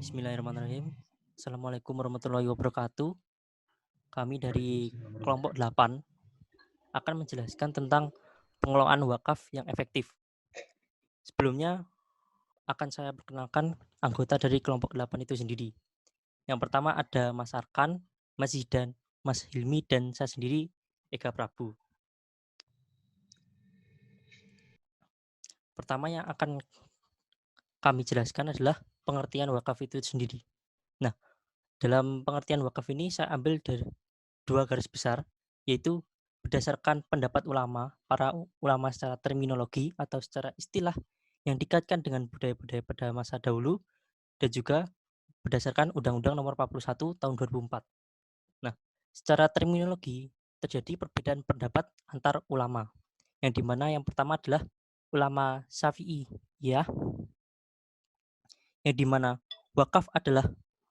Bismillahirrahmanirrahim. Assalamualaikum warahmatullahi wabarakatuh. Kami dari kelompok 8 akan menjelaskan tentang pengelolaan wakaf yang efektif. Sebelumnya akan saya perkenalkan anggota dari kelompok 8 itu sendiri. Yang pertama ada Mas Arkan, Mas Zidan, Mas Hilmi, dan saya sendiri Ega Prabu. Pertama yang akan kami jelaskan adalah pengertian wakaf itu sendiri. Nah, dalam pengertian wakaf ini saya ambil dari 2 garis besar, yaitu berdasarkan pendapat para ulama secara terminologi atau secara istilah yang dikaitkan dengan budaya-budaya pada masa dahulu, dan juga berdasarkan Undang-Undang Nomor 41 Tahun 2004. Nah, secara terminologi terjadi perbedaan pendapat antar ulama, yang dimana yang pertama adalah ulama Syafi'i, ya, yang dimana wakaf adalah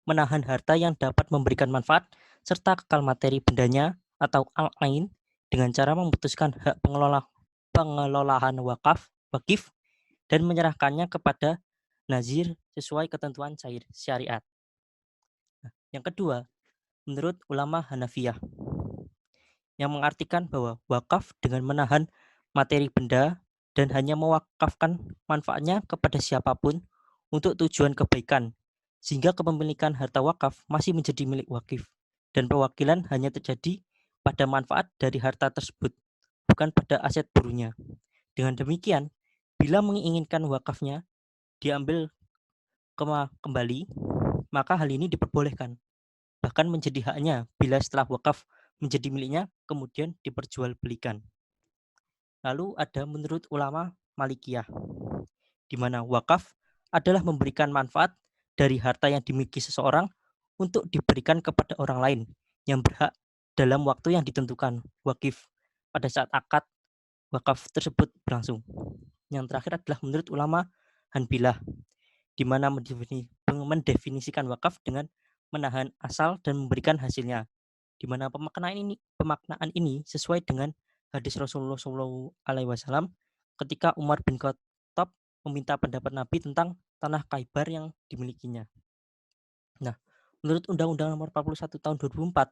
menahan harta yang dapat memberikan manfaat serta kekal materi bendanya atau al-ain dengan cara memutuskan hak pengelolaan wakif dan menyerahkannya kepada nazir sesuai ketentuan syariat. Yang kedua, menurut ulama Hanafiyah yang mengartikan bahwa wakaf dengan menahan materi benda dan hanya mewakafkan manfaatnya kepada siapapun untuk tujuan kebaikan, sehingga kepemilikan harta wakaf masih menjadi milik wakif dan perwakilan hanya terjadi pada manfaat dari harta tersebut, bukan pada aset burunya. Dengan demikian, bila menginginkan wakafnya diambil kembali, maka hal ini diperbolehkan, bahkan menjadi haknya bila setelah wakaf menjadi miliknya kemudian diperjualbelikan. Lalu ada menurut ulama Malikiyah, di mana wakaf adalah memberikan manfaat dari harta yang dimiliki seseorang untuk diberikan kepada orang lain yang berhak dalam waktu yang ditentukan wakif pada saat akad wakaf tersebut berlangsung. Yang terakhir adalah menurut ulama Hanbilah, di mana mendefinisikan wakaf dengan menahan asal dan memberikan hasilnya, di mana pemaknaan ini sesuai dengan hadis Rasulullah SAW ketika Umar bin Khattab meminta pendapat Nabi tentang tanah Khaybar yang dimilikinya. Nah, menurut Undang-Undang Nomor 41 Tahun 2004,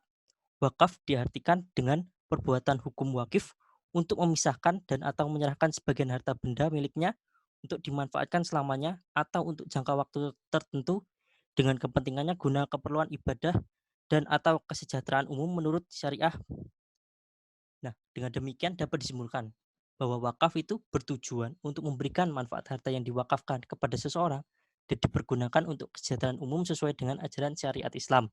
wakaf diartikan dengan perbuatan hukum wakif untuk memisahkan dan atau menyerahkan sebagian harta benda miliknya untuk dimanfaatkan selamanya atau untuk jangka waktu tertentu dengan kepentingannya guna keperluan ibadah dan atau kesejahteraan umum menurut syariah. Nah, dengan demikian dapat disimpulkan bahwa wakaf itu bertujuan untuk memberikan manfaat harta yang diwakafkan kepada seseorang dan dipergunakan untuk kesejahteraan umum sesuai dengan ajaran syariat Islam.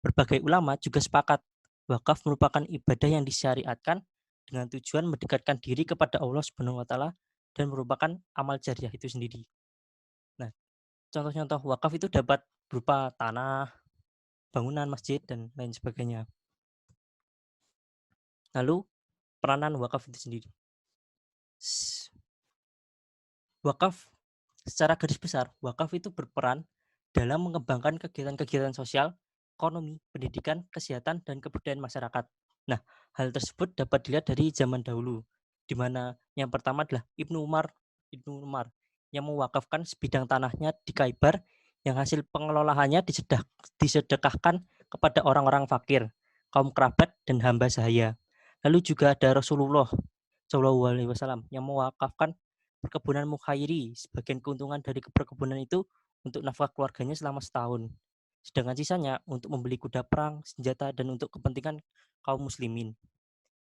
Berbagai ulama juga sepakat wakaf merupakan ibadah yang disyariatkan dengan tujuan mendekatkan diri kepada Allah Subhanahu wa taala dan merupakan amal jariah itu sendiri. Nah, contoh-contoh wakaf itu dapat berupa tanah, bangunan masjid dan lain sebagainya. Lalu peranan wakaf itu sendiri. Wakaf secara garis besar, wakaf itu berperan dalam mengembangkan kegiatan-kegiatan sosial, ekonomi, pendidikan, kesehatan, dan kebudayaan masyarakat. Nah, hal tersebut dapat dilihat dari zaman dahulu, di mana yang pertama adalah Ibnu Umar yang mewakafkan sebidang tanahnya di Khaybar yang hasil pengelolaannya disedekahkan kepada orang-orang fakir, kaum kerabat, dan hamba sahaya. Lalu juga ada Rasulullah SAW yang mewakafkan perkebunan Mukhairi, sebagian keuntungan dari perkebunan itu untuk nafkah keluarganya selama setahun. Sedangkan sisanya untuk membeli kuda perang, senjata, dan untuk kepentingan kaum muslimin.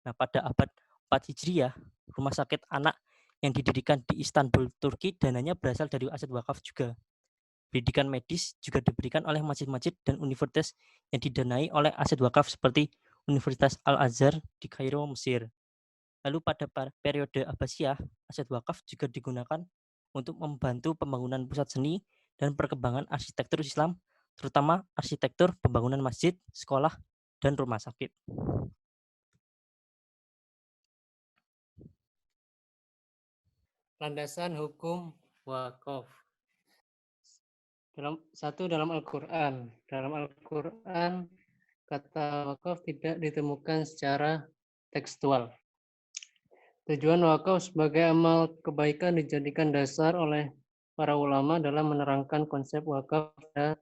Nah, pada abad 4 Hijriah, rumah sakit anak yang didirikan di Istanbul, Turki, dananya berasal dari aset wakaf juga. Pendidikan medis juga diberikan oleh masjid-masjid dan universitas yang didanai oleh aset wakaf seperti Universitas Al-Azhar di Kairo, Mesir. Lalu pada periode Abbasiyah, aset wakaf juga digunakan untuk membantu pembangunan pusat seni dan perkembangan arsitektur Islam, terutama arsitektur pembangunan masjid, sekolah, dan rumah sakit. Landasan hukum wakaf. Dalam Al-Quran. Dalam Al-Quran, kata wakaf tidak ditemukan secara tekstual. Tujuan wakaf sebagai amal kebaikan dijadikan dasar oleh para ulama dalam menerangkan konsep wakaf dan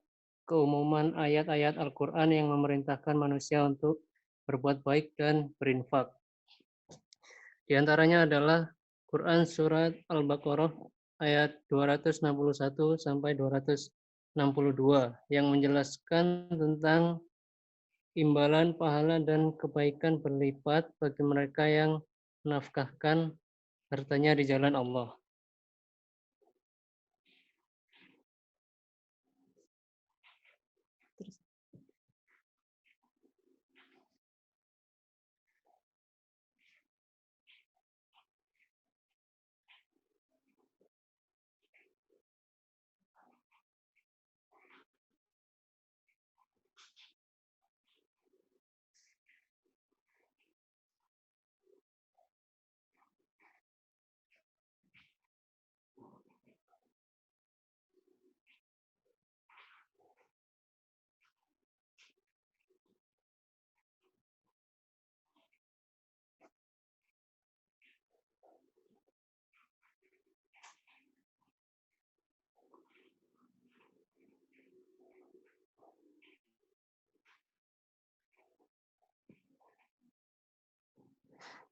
keumuman ayat-ayat Al-Quran yang memerintahkan manusia untuk berbuat baik dan berinfak. Di antaranya adalah Quran Surat Al-Baqarah ayat 261 sampai 262 yang menjelaskan tentang imbalan pahala dan kebaikan berlipat bagi mereka yang menafkahkan hartanya di jalan Allah.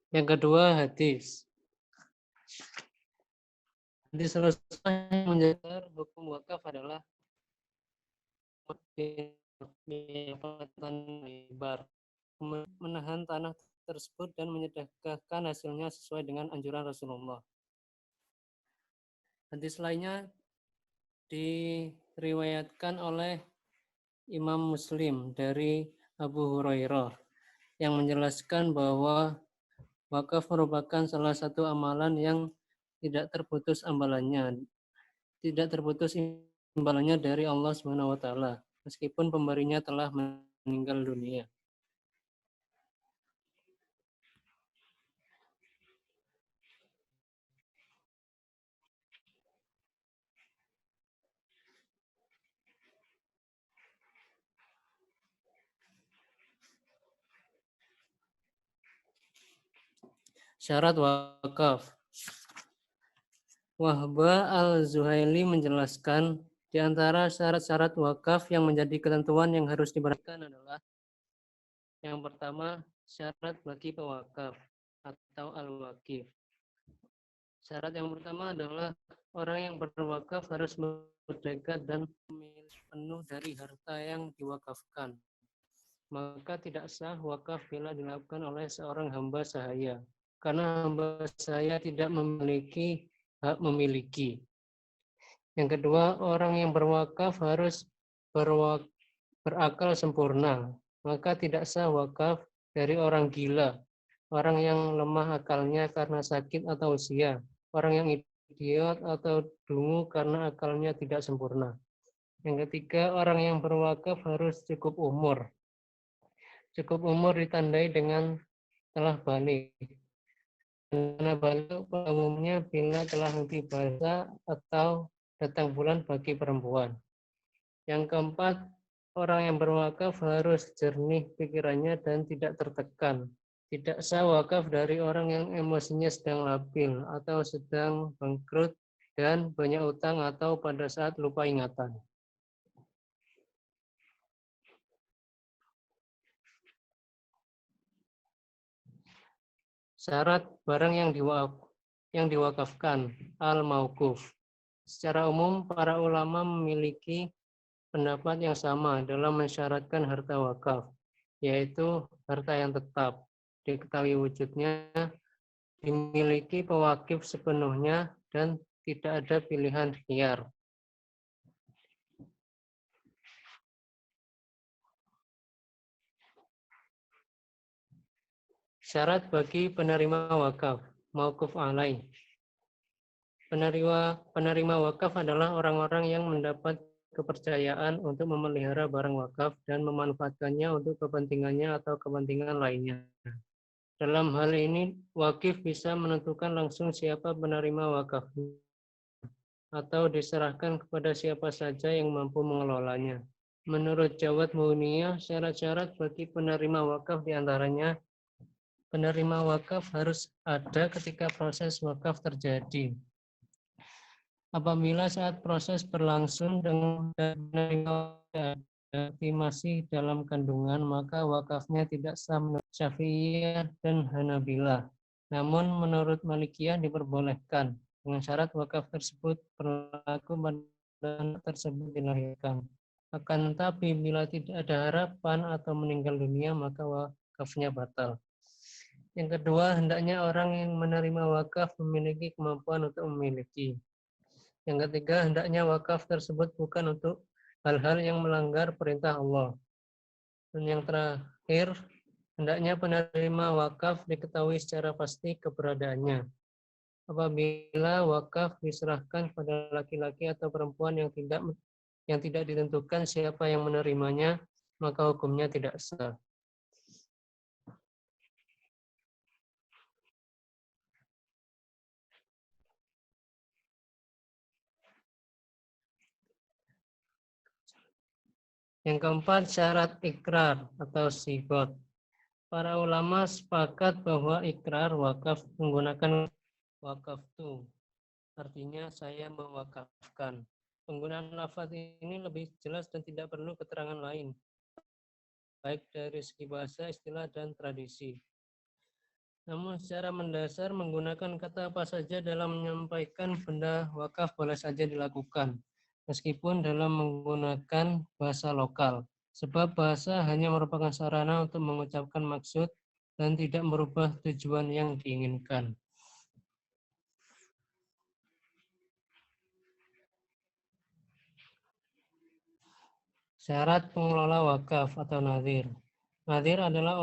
Yang kedua, hadis. Hadis Rasulullah yang menjelaskan hukum wakaf adalah lebar, menahan tanah tersebut dan menyedekahkan hasilnya sesuai dengan anjuran Rasulullah. Hadis lainnya diriwayatkan oleh Imam Muslim dari Abu Hurairah yang menjelaskan bahwa wakaf merupakan salah satu amalan yang tidak terputus imbalannya dari Allah Subhanahu wa taala meskipun pemberinya telah meninggal dunia. Syarat wakaf. Wahbah al-Zuhaili menjelaskan di antara syarat-syarat wakaf yang menjadi ketentuan yang harus diperhatikan adalah yang pertama, syarat bagi pewakaf atau al-wakif. Syarat yang pertama adalah orang yang berwakaf harus merdeka dan memiliki penuh dari harta yang diwakafkan. Maka tidak sah wakaf bila dilakukan oleh seorang hamba sahaya, karena hamba sahaya tidak memiliki hak memiliki. Yang kedua, orang yang berwakaf harus berakal sempurna, maka tidak sah wakaf dari orang gila, orang yang lemah akalnya karena sakit atau usia, orang yang idiot atau dungu karena akalnya tidak sempurna. Yang ketiga, orang yang berwakaf harus cukup umur. Cukup umur ditandai dengan telah balik. Karena balik umumnya bila telah nanti basah atau datang bulan bagi perempuan. Yang keempat, orang yang berwakaf harus jernih pikirannya dan tidak tertekan. Tidak sah wakaf dari orang yang emosinya sedang labil atau sedang bangkrut dan banyak utang atau pada saat lupa ingatan. Syarat barang yang diwakafkan, al-mauquf. Secara umum, para ulama memiliki pendapat yang sama dalam mensyaratkan harta wakaf, yaitu harta yang tetap, diketahui wujudnya, dimiliki pewakif sepenuhnya, dan tidak ada pilihan khiyar. Syarat bagi penerima wakaf, mauquf alaih. Penerima wakaf adalah orang-orang yang mendapat kepercayaan untuk memelihara barang wakaf dan memanfaatkannya untuk kepentingannya atau kepentingan lainnya. Dalam hal ini, wakif bisa menentukan langsung siapa penerima wakaf atau diserahkan kepada siapa saja yang mampu mengelolanya. Menurut Jawad Mu'niyah, syarat-syarat bagi penerima wakaf diantaranya penerima wakaf harus ada ketika proses wakaf terjadi. Apabila saat proses berlangsung dengan tapi masih dalam kandungan, maka wakafnya tidak sah menurut Syafi'iyah dan Hanabilah. Namun menurut Malikiyah diperbolehkan dengan syarat wakaf tersebut berlaku pada anak tersebut dilahirkan. Akan tetapi bila tidak ada harapan atau meninggal dunia, maka wakafnya batal. Yang kedua, hendaknya orang yang menerima wakaf memiliki kemampuan untuk memiliki. Yang ketiga, hendaknya wakaf tersebut bukan untuk hal-hal yang melanggar perintah Allah. Dan yang terakhir, hendaknya penerima wakaf diketahui secara pasti keberadaannya. Apabila wakaf diserahkan pada laki-laki atau perempuan yang tidak ditentukan siapa yang menerimanya, maka hukumnya tidak sah. Yang keempat, syarat ikrar atau sigot. Para ulama sepakat bahwa ikrar wakaf menggunakan wakaftu. Artinya saya mewakafkan. Penggunaan lafaz ini lebih jelas dan tidak perlu keterangan lain, baik dari segi bahasa, istilah, dan tradisi. Namun secara mendasar menggunakan kata apa saja dalam menyampaikan benda wakaf boleh saja dilakukan, meskipun dalam menggunakan bahasa lokal. Sebab bahasa hanya merupakan sarana untuk mengucapkan maksud dan tidak merubah tujuan yang diinginkan. Syarat pengelola wakaf atau nadhir. Nadhir adalah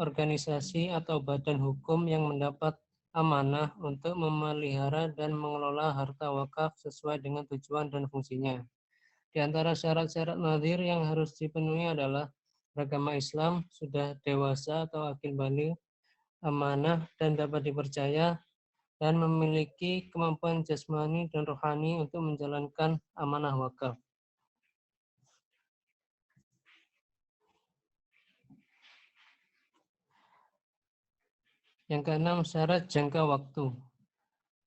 organisasi atau badan hukum yang mendapat amanah untuk memelihara dan mengelola harta wakaf sesuai dengan tujuan dan fungsinya. Di antara syarat-syarat nadhir yang harus dipenuhi adalah beragama Islam, sudah dewasa atau akil baligh, amanah dan dapat dipercaya, dan memiliki kemampuan jasmani dan rohani untuk menjalankan amanah wakaf. Yang keenam, syarat jangka waktu.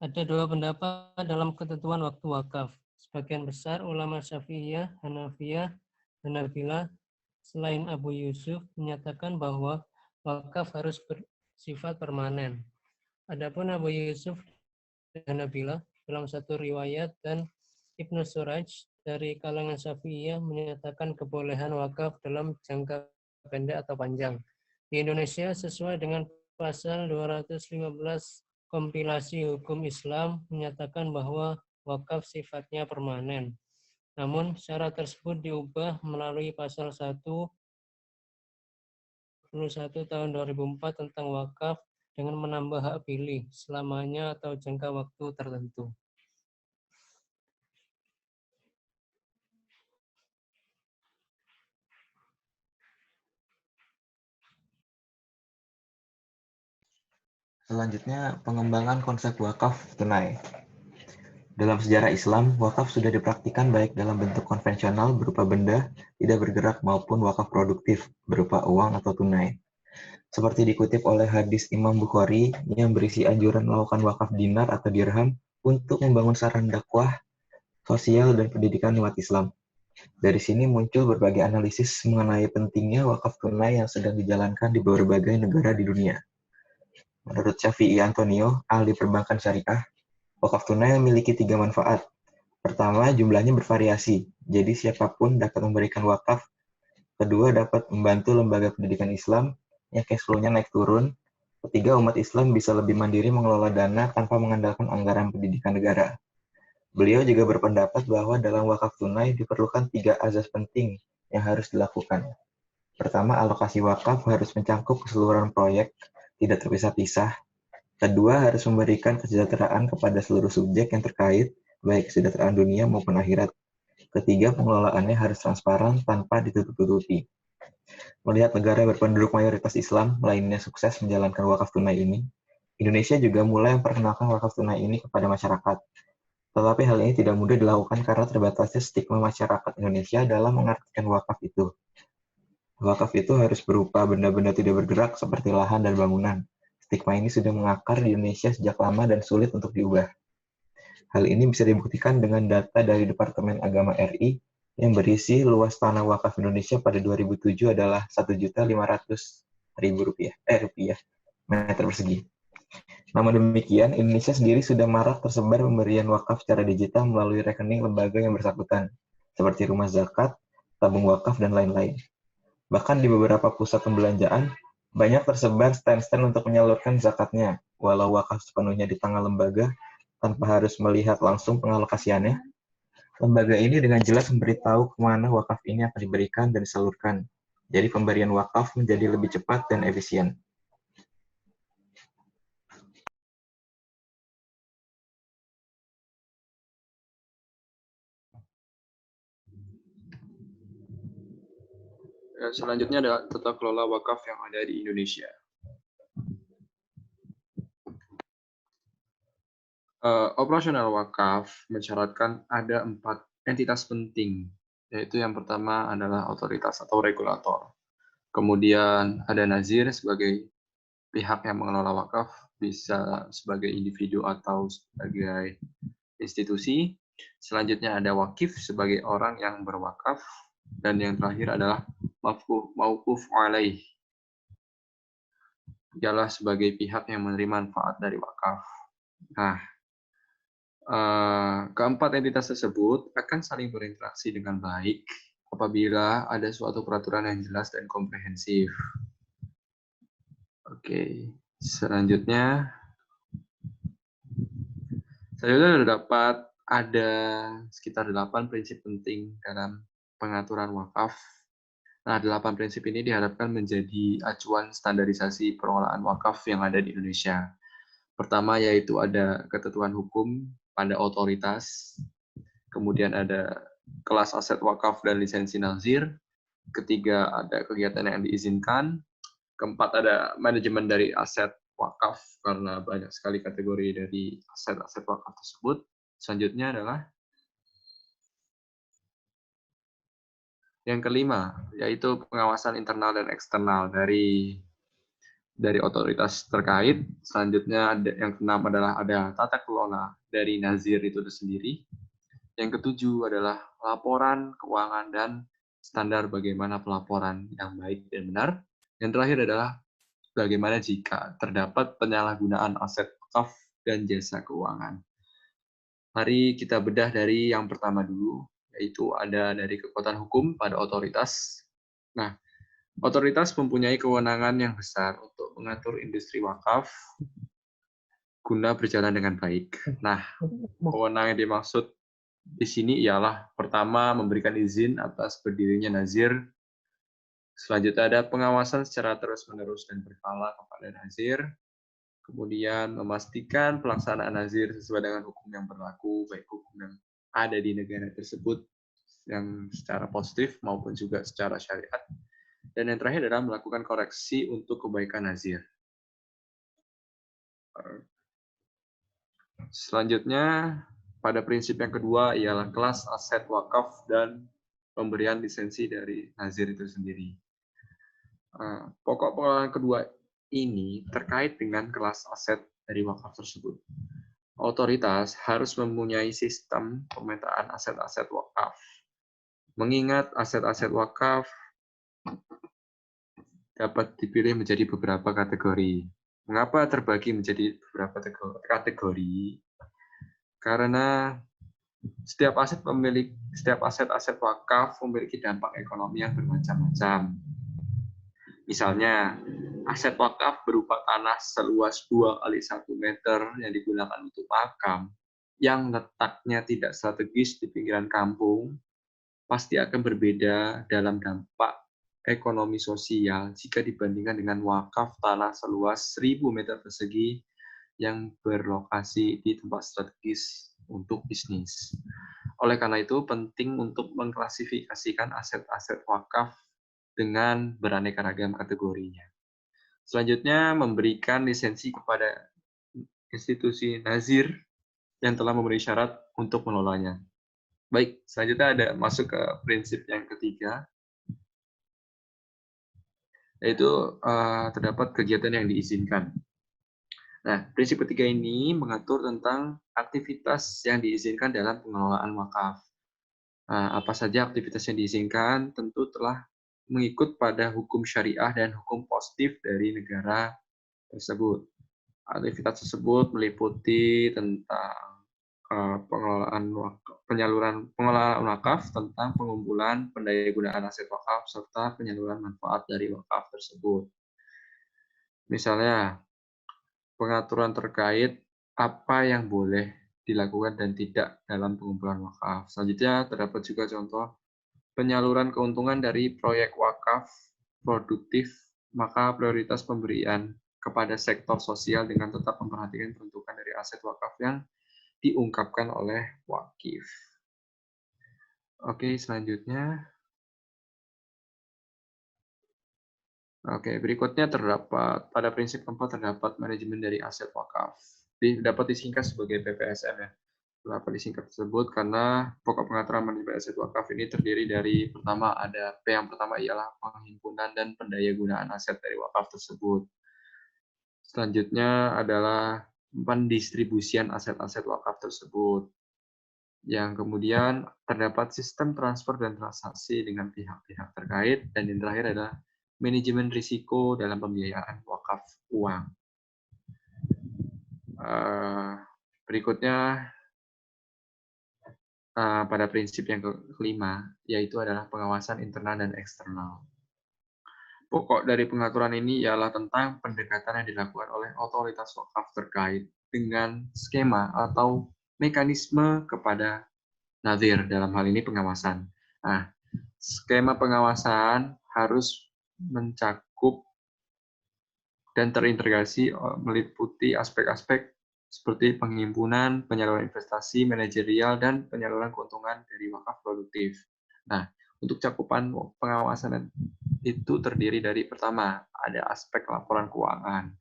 Ada dua pendapat dalam ketentuan waktu wakaf. Sebagian besar ulama Syafi'iyah, Hanafiyah, Hanabilah selain Abu Yusuf menyatakan bahwa wakaf harus bersifat permanen. Adapun Abu Yusuf dan Hanabilah dalam satu riwayat dan Ibnu Suraj dari kalangan Syafi'iyah menyatakan kebolehan wakaf dalam jangka pendek atau panjang. Di Indonesia sesuai dengan pasal 215 kompilasi hukum Islam menyatakan bahwa wakaf sifatnya permanen. Namun syarat tersebut diubah melalui pasal 121 tahun 2004 tentang wakaf dengan menambah hak pilih selamanya atau jangka waktu tertentu. Selanjutnya, pengembangan konsep wakaf tunai. Dalam sejarah Islam, wakaf sudah dipraktikkan baik dalam bentuk konvensional berupa benda tidak bergerak maupun wakaf produktif berupa uang atau tunai. Seperti dikutip oleh hadis Imam Bukhari yang berisi anjuran melakukan wakaf dinar atau dirham untuk membangun saran dakwah, sosial, dan pendidikan umat Islam. Dari sini muncul berbagai analisis mengenai pentingnya wakaf tunai yang sedang dijalankan di berbagai negara di dunia. Menurut Syafi'i Antonio, ahli perbankan syariah, wakaf tunai memiliki 3 manfaat. Pertama, jumlahnya bervariasi, jadi siapapun dapat memberikan wakaf. Kedua, dapat membantu lembaga pendidikan Islam yang cash flow-nya naik turun. Ketiga, umat Islam bisa lebih mandiri mengelola dana tanpa mengandalkan anggaran pendidikan negara. Beliau juga berpendapat bahwa dalam wakaf tunai diperlukan 3 azas penting yang harus dilakukan. Pertama, alokasi wakaf harus mencakup keseluruhan proyek, tidak terpisah-pisah. Kedua, harus memberikan kesejahteraan kepada seluruh subjek yang terkait, baik kesejahteraan dunia maupun akhirat. Ketiga, pengelolaannya harus transparan tanpa ditutup-tutupi. Melihat negara berpenduduk mayoritas Islam lainnya sukses menjalankan wakaf tunai ini, Indonesia juga mulai memperkenalkan wakaf tunai ini kepada masyarakat. Tetapi hal ini tidak mudah dilakukan karena terbatasnya stigma masyarakat Indonesia dalam mengartikan wakaf itu. Wakaf itu harus berupa benda-benda tidak bergerak seperti lahan dan bangunan. Stigma ini sudah mengakar di Indonesia sejak lama dan sulit untuk diubah. Hal ini bisa dibuktikan dengan data dari Departemen Agama RI yang berisi luas tanah wakaf Indonesia pada 2007 adalah 1.500.000 rupiah meter persegi. Namun demikian, Indonesia sendiri sudah marak tersebar pemberian wakaf secara digital melalui rekening lembaga yang bersangkutan, seperti rumah zakat, tabung wakaf, dan lain-lain. Bahkan di beberapa pusat pembelanjaan, banyak tersebar stand-stand untuk menyalurkan zakatnya, walau wakaf sepenuhnya di tangan lembaga, tanpa harus melihat langsung pengalokasiannya. Lembaga ini dengan jelas memberitahu kemana wakaf ini akan diberikan dan disalurkan. Jadi pemberian wakaf menjadi lebih cepat dan efisien. Selanjutnya adalah tata kelola wakaf yang ada di Indonesia. Operasional wakaf mensyaratkan ada 4 entitas penting, yaitu yang pertama adalah otoritas atau regulator. Kemudian ada nazir sebagai pihak yang mengelola wakaf, bisa sebagai individu atau sebagai institusi. Selanjutnya ada wakif sebagai orang yang berwakaf, dan yang terakhir adalah mauquf alaih, ialah sebagai pihak yang menerima manfaat dari wakaf. Nah, keempat entitas tersebut akan saling berinteraksi dengan baik apabila ada suatu peraturan yang jelas dan komprehensif. Oke, selanjutnya terdapat ada sekitar 8 prinsip penting dalam pengaturan wakaf. Nah, 8 prinsip ini diharapkan menjadi acuan standarisasi pengelolaan wakaf yang ada di Indonesia. Pertama yaitu ada ketentuan hukum pada otoritas, kemudian ada kelas aset wakaf dan lisensi nazir, ketiga ada kegiatan yang diizinkan, keempat ada manajemen dari aset wakaf karena banyak sekali kategori dari aset-aset wakaf tersebut. Selanjutnya adalah yang kelima, yaitu pengawasan internal dan eksternal dari otoritas terkait. Selanjutnya yang keenam adalah ada tata kelola dari nazir itu sendiri. Yang ketujuh adalah laporan keuangan dan standar bagaimana pelaporan yang baik dan benar. Yang terakhir adalah bagaimana jika terdapat penyalahgunaan aset wakaf dan jasa keuangan. Mari kita bedah dari yang pertama dulu, yaitu ada dari kekuatan hukum pada otoritas. Nah, otoritas mempunyai kewenangan yang besar untuk mengatur industri wakaf guna berjalan dengan baik. Nah, kewenangan yang dimaksud di sini ialah pertama memberikan izin atas berdirinya nazir. Selanjutnya ada pengawasan secara terus-menerus dan berkala kepada nazir. Kemudian memastikan pelaksanaan nazir sesuai dengan hukum yang berlaku, baik hukum yang ada di negara tersebut yang secara positif maupun juga secara syariat. Dan yang terakhir adalah melakukan koreksi untuk kebaikan nazir. Selanjutnya, pada prinsip yang kedua ialah kelas aset wakaf dan pemberian lisensi dari nazir itu sendiri. Pokok pengelolaan kedua ini terkait dengan kelas aset dari wakaf tersebut. Otoritas harus mempunyai sistem pemetaan aset-aset wakaf. Mengingat aset-aset wakaf dapat dipilih menjadi beberapa kategori. Mengapa terbagi menjadi beberapa kategori? Karena setiap aset-aset wakaf memiliki dampak ekonomi yang bermacam-macam. Misalnya, aset wakaf berupa tanah seluas 2x1 meter yang digunakan untuk makam, yang letaknya tidak strategis di pinggiran kampung, pasti akan berbeda dalam dampak ekonomi sosial jika dibandingkan dengan wakaf tanah seluas 1.000 meter persegi yang berlokasi di tempat strategis untuk bisnis. Oleh karena itu, penting untuk mengklasifikasikan aset-aset wakaf dengan beraneka ragam kategorinya. Selanjutnya, memberikan lisensi kepada institusi nazir yang telah memenuhi syarat untuk mengelolanya. Baik, selanjutnya ada masuk ke prinsip yang ketiga, yaitu terdapat kegiatan yang diizinkan. Nah, prinsip ketiga ini mengatur tentang aktivitas yang diizinkan dalam pengelolaan wakaf. Nah, apa saja aktivitas yang diizinkan tentu telah mengikut pada hukum syariah dan hukum positif dari negara tersebut. Aktivitas tersebut meliputi tentang pengelolaan wakaf, tentang pengumpulan pendayagunaan aset wakaf, serta penyaluran manfaat dari wakaf tersebut. Misalnya, pengaturan terkait apa yang boleh dilakukan dan tidak dalam pengumpulan wakaf. Selanjutnya, terdapat juga contoh penyaluran keuntungan dari proyek wakaf produktif, maka prioritas pemberian kepada sektor sosial dengan tetap memperhatikan peruntukan dari aset wakaf yang diungkapkan oleh wakif. Oke, selanjutnya. Oke, berikutnya terdapat pada prinsip keempat terdapat manajemen dari aset wakaf. Dapat disingkat sebagai PPSM ya. Dapat disingkat tersebut karena pokok pengaturan manajemen aset wakaf ini terdiri dari pertama ada P yang pertama ialah penghimpunan dan pendayagunaan aset dari wakaf tersebut. Selanjutnya adalah pendistribusian aset-aset wakaf tersebut. Yang kemudian terdapat sistem transfer dan transaksi dengan pihak-pihak terkait, dan yang terakhir adalah manajemen risiko dalam pembiayaan wakaf uang. Berikutnya pada prinsip yang kelima, yaitu adalah pengawasan internal dan eksternal. Pokok dari pengaturan ini ialah tentang pendekatan yang dilakukan oleh otoritas wakaf terkait dengan skema atau mekanisme kepada nazir, dalam hal ini pengawasan. Nah, skema pengawasan harus mencakup dan terintegrasi meliputi aspek-aspek seperti penghimpunan, penyaluran investasi, manajerial, dan penyaluran keuntungan dari wakaf produktif. Nah, untuk cakupan pengawasan itu terdiri dari pertama, ada aspek laporan keuangan.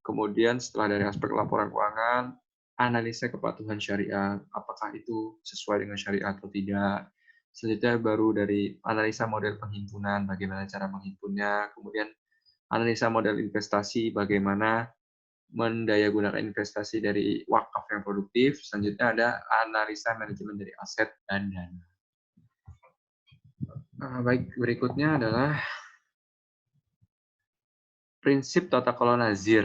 Kemudian setelah dari aspek laporan keuangan, analisa kepatuhan syariah, apakah itu sesuai dengan syariah atau tidak. Selanjutnya baru dari analisa model penghimpunan, bagaimana cara menghimpunnya, kemudian analisa model investasi, bagaimana mendayagunakan investasi dari wakaf yang produktif. Selanjutnya ada analisa manajemen dari aset dan dana. Baik, berikutnya adalah prinsip tata kelola nazir.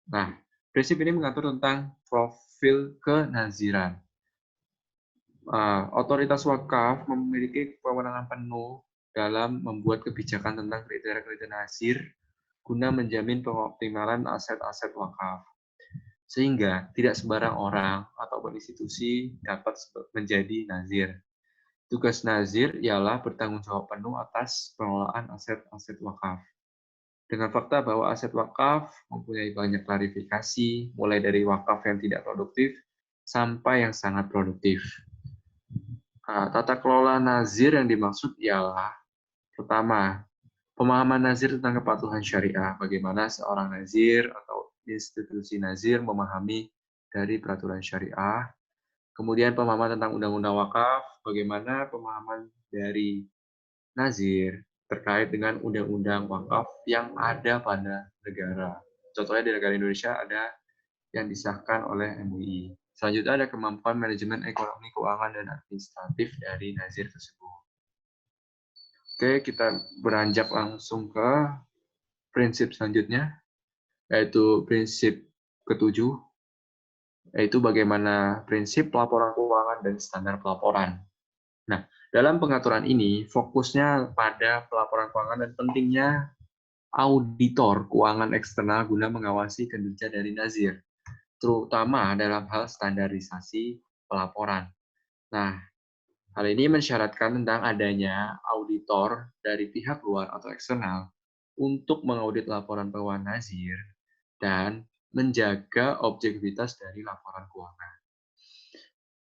Nah, prinsip ini mengatur tentang profil kenaziran. Otoritas wakaf memiliki kewenangan penuh dalam membuat kebijakan tentang kriteria-kriteria nazir guna menjamin pengoptimalan aset-aset wakaf. Sehingga tidak sembarang orang ataupun institusi dapat menjadi nazir. Tugas nazir ialah bertanggung jawab penuh atas pengelolaan aset-aset wakaf. Dengan fakta bahwa aset wakaf mempunyai banyak klarifikasi, mulai dari wakaf yang tidak produktif sampai yang sangat produktif. Tata kelola nazir yang dimaksud ialah, pertama, pemahaman nazir tentang kepatuhan syariah, bagaimana seorang nazir atau institusi nazir memahami dari peraturan syariah. Kemudian pemahaman tentang undang-undang wakaf, bagaimana pemahaman dari nazir terkait dengan undang-undang wakaf yang ada pada negara. Contohnya di negara Indonesia ada yang disahkan oleh MUI. Selanjutnya ada kemampuan manajemen ekonomi, keuangan, dan administratif dari nazir tersebut. Oke, kita beranjak langsung ke prinsip selanjutnya, yaitu prinsip ketujuh, yaitu bagaimana prinsip pelaporan keuangan dan standar pelaporan. Nah, dalam pengaturan ini, fokusnya pada pelaporan keuangan dan pentingnya auditor keuangan eksternal guna mengawasi kinerja dari nazir, terutama dalam hal standarisasi pelaporan. Nah, hal ini mensyaratkan tentang adanya auditor dari pihak luar atau eksternal untuk mengaudit laporan keuangan nazir dan menjaga objektivitas dari laporan keuangan.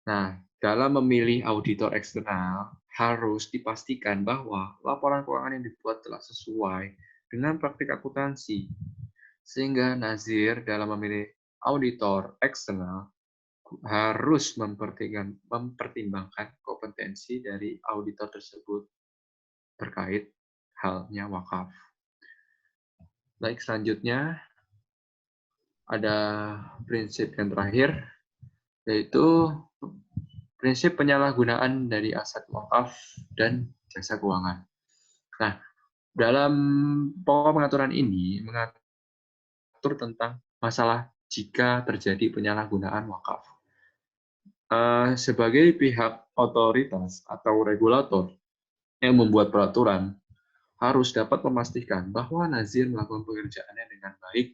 Nah, dalam memilih auditor eksternal, harus dipastikan bahwa laporan keuangan yang dibuat telah sesuai dengan praktik akuntansi, sehingga nazir dalam memilih auditor eksternal harus mempertimbangkan kompetensi dari auditor tersebut terkait halnya wakaf. Baik, selanjutnya ada prinsip yang terakhir, yaitu prinsip penyalahgunaan dari aset wakaf dan jasa keuangan. Nah, dalam pokok pengaturan ini mengatur tentang masalah jika terjadi penyalahgunaan wakaf. Sebagai pihak otoritas atau regulator yang membuat peraturan, harus dapat memastikan bahwa nazir melakukan pekerjaannya dengan baik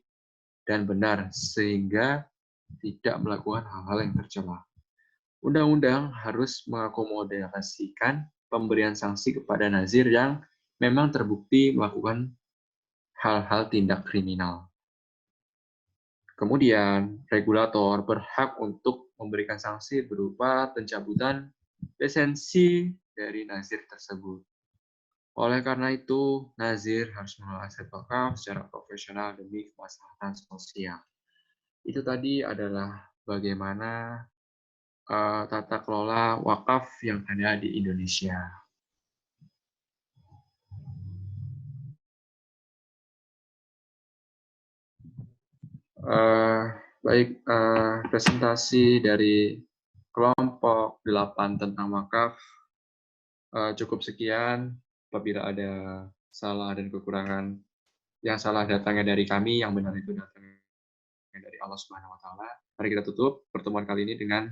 dan benar, sehingga tidak melakukan hal-hal yang tercela. Undang-undang harus mengakomodasikan pemberian sanksi kepada nazir yang memang terbukti melakukan hal-hal tindak kriminal. Kemudian, regulator berhak untuk memberikan sanksi berupa pencabutan lisensi dari nazir tersebut. Oleh karena itu, nazir harus mengelola aset wakaf secara profesional demi kemaslahatan sosial. Itu tadi adalah bagaimana tata kelola wakaf yang ada di Indonesia. Baik, presentasi dari kelompok 8 tentang wakaf cukup sekian. Apabila ada salah dan kekurangan, yang salah datangnya dari kami, yang benar itu datangnya dari Allah Subhanahu wa taala. Mari kita tutup pertemuan kali ini dengan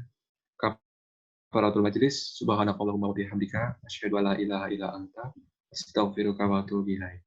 kafaratul majlis. Subhanakallahumma wa bihamdika asyhadu an la ilaha illa anta astaghfiruka wa atubu ilaik.